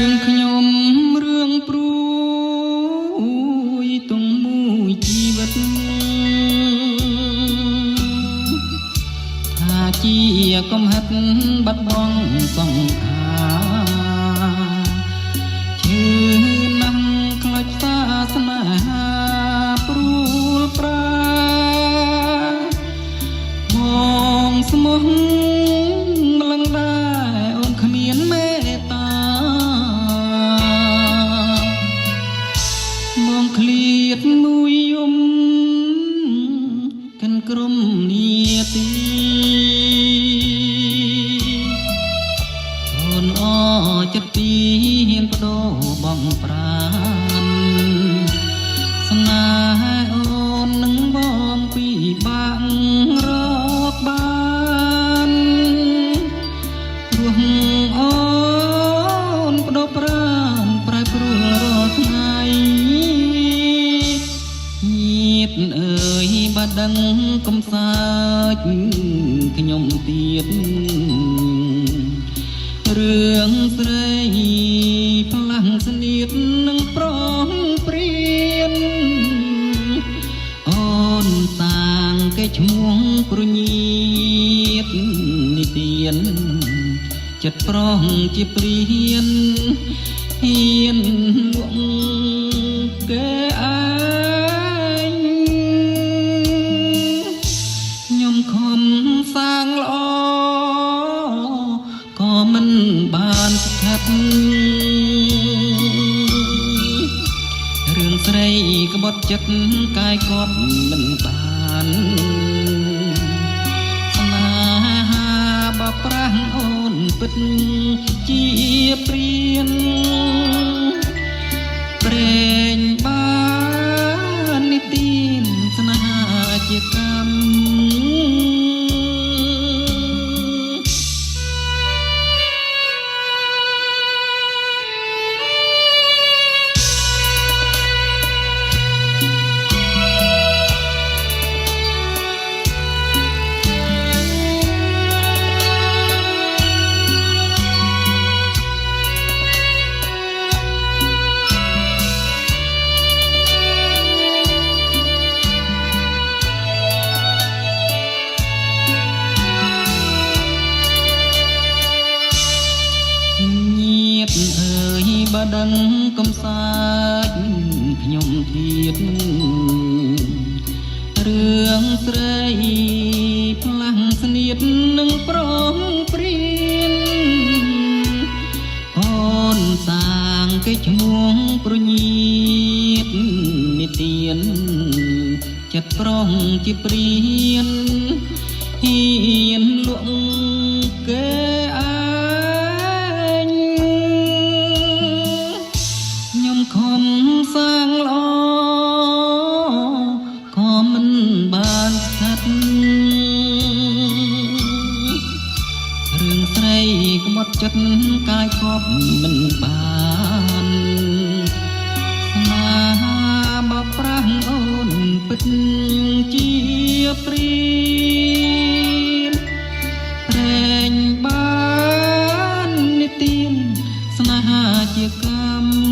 យើងខ្ញុំរឿងព្រួយទុំមួយជីវិតថាជាកំហិតបាត់បង់សង្ខារជឿណាស់ខ្លាចសាសនាព្រួលប្រាបងស្មោះម្លឹងដែរអូនគ្មានមេត្តាបងឃ្លាតមួយយំកិនក្រុមនាទីអូនអចិត្តពីហ៊ានបដូរបងប្រានស្នេហ៍អូននឹងបងពីបាក់រកបានព្រោះអូនបដូរប្រានប្រែប្រួលរាល់ថ្ងៃញាតអើយបាត់ដឹងកំសាចខ្ញុំទៀតរឿងស្រីផ្លាំងស្នៀតនឹងប្រងព្រៀនអូនតាងគេឈ្មោះប្រញៀតនិទានចិត្តប្រងជាព្រៀនហ៊ានលក់គេឯងខ្ញុំខំសាងល្អក៏មិនបានស្ថិតរឿងស្រីក្បត់ចិត្តកាយក៏មិនបានស្នេហាបប្រាស់អូនពិតជាព្រៀនប្រេងបាននិទានស្នេហាជាកម្មបើដឹងកំសាចខ្ញុំទៀតរឿងស្រីផ្លាំងស្នៀតនឹងប្រងព្រៀនអូនសាងគេឈ្មោះប្រញៀតនិទានចិត្តប្រងជាព្រៀនហ៊ានលក់គេខំសាងល្អក៏មិនបានស្ថិតរឿងស្រីក្បត់ចិត្តកាយក៏មិនបានស្នេហាបប្រាស់អូនពិតជាព្រៀនប្រែងបាននិទានស្នេហាជាកម្ម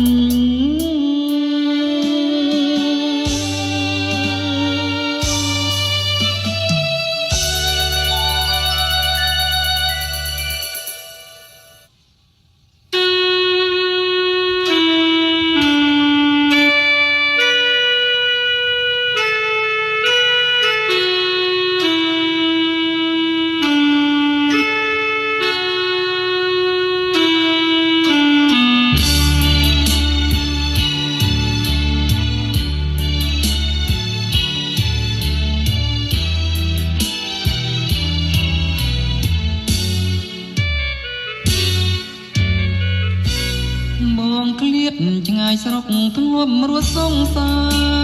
ឃ្លាតឆ្ងាយស្រុកធ្ងប់រស់សងសា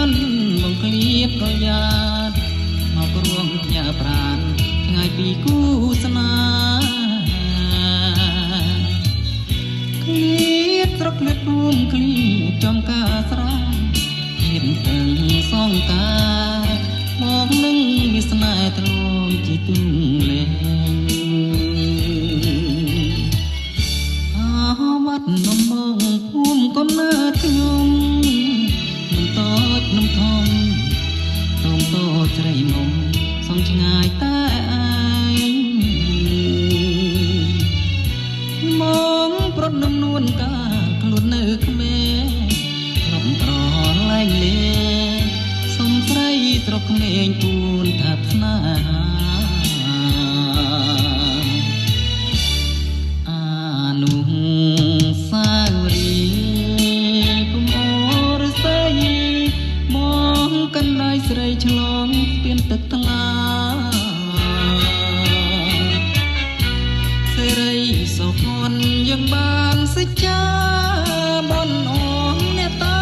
នបងឃ្លាតក៏យ៉ាតមករួងផ្ញើប្រានឆ្ងាយពីគូស្នេហ៍ឃ្លាតស្រុកឃ្លាតរួមឃ្លាតចំការស្រាឃ្លាតទាំងសងកាមកនឹងវាស្នេហ៍ទ្រង់ជាទូលែងវត្តនំបង កំណើតខ្ញុំនំតូចនំធំនំតូចស្រីមុំសំឆ្ងាយតែឯងមកប្រត់នំនួនកាខ្លួននៅក្មេរំប្រលែងលេសុំស្រីស្រុកក្មេងពួនថាស្នេហានុសាវរីយ៍គុំអរស្រីបងកណ្ដាយស្រីឆ្លងស្ពានទឹកថ្លាសេរីសុខនយើងបានសេចក្ដីបនអងអ្នកតា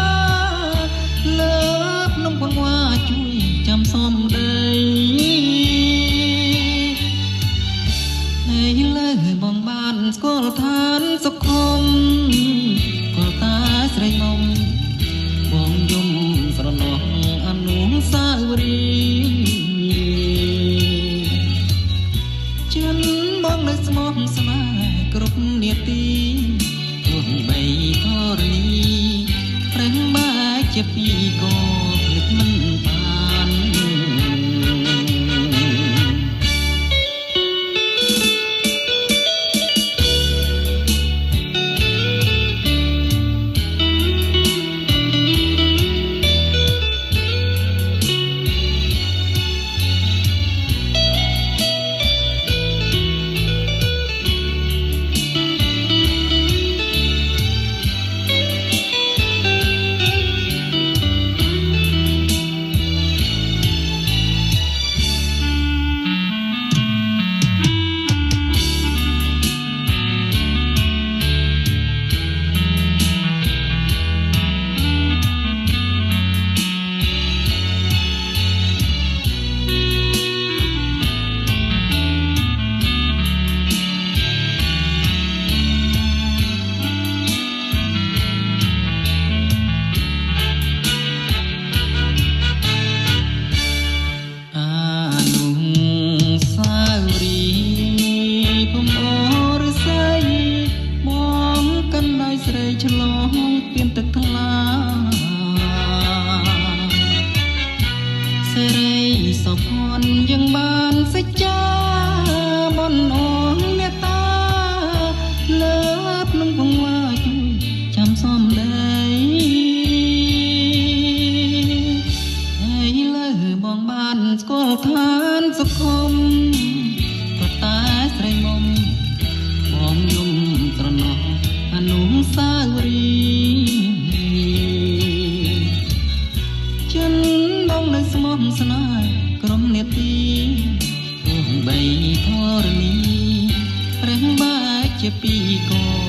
លើកនំពនវ៉ាជួយចាំសំដីហើយលើបងបានស្គាល់ឋានសុខមក៏តាស្រីមុំបងយំស្រណោះអនុសាវរីយ៍ចិនបងនៅស្មោះស្នេហ៍គ្រប់នាទីទោះបីធរណីប្រេះបែកជាពីរក៏ភ្លេចមិនបានស្រីឆ្លងពីទឹកថ្លាសេរីសុខនយើងបានសេចក្ដីបនអងអ្នកតាលើភ្នំកង្វាជួយចាំសំដីហើយលើបងបានស្គាល់ឋានសុខមក៏តែស្រីមុំបងយំស្រណោះអនុសាវរីយ៍ចិនបងនៅស្មោះស្នេហ៍ក្រុមនាទីទោះបីធរណីប្រេះបែកជាពីរក៏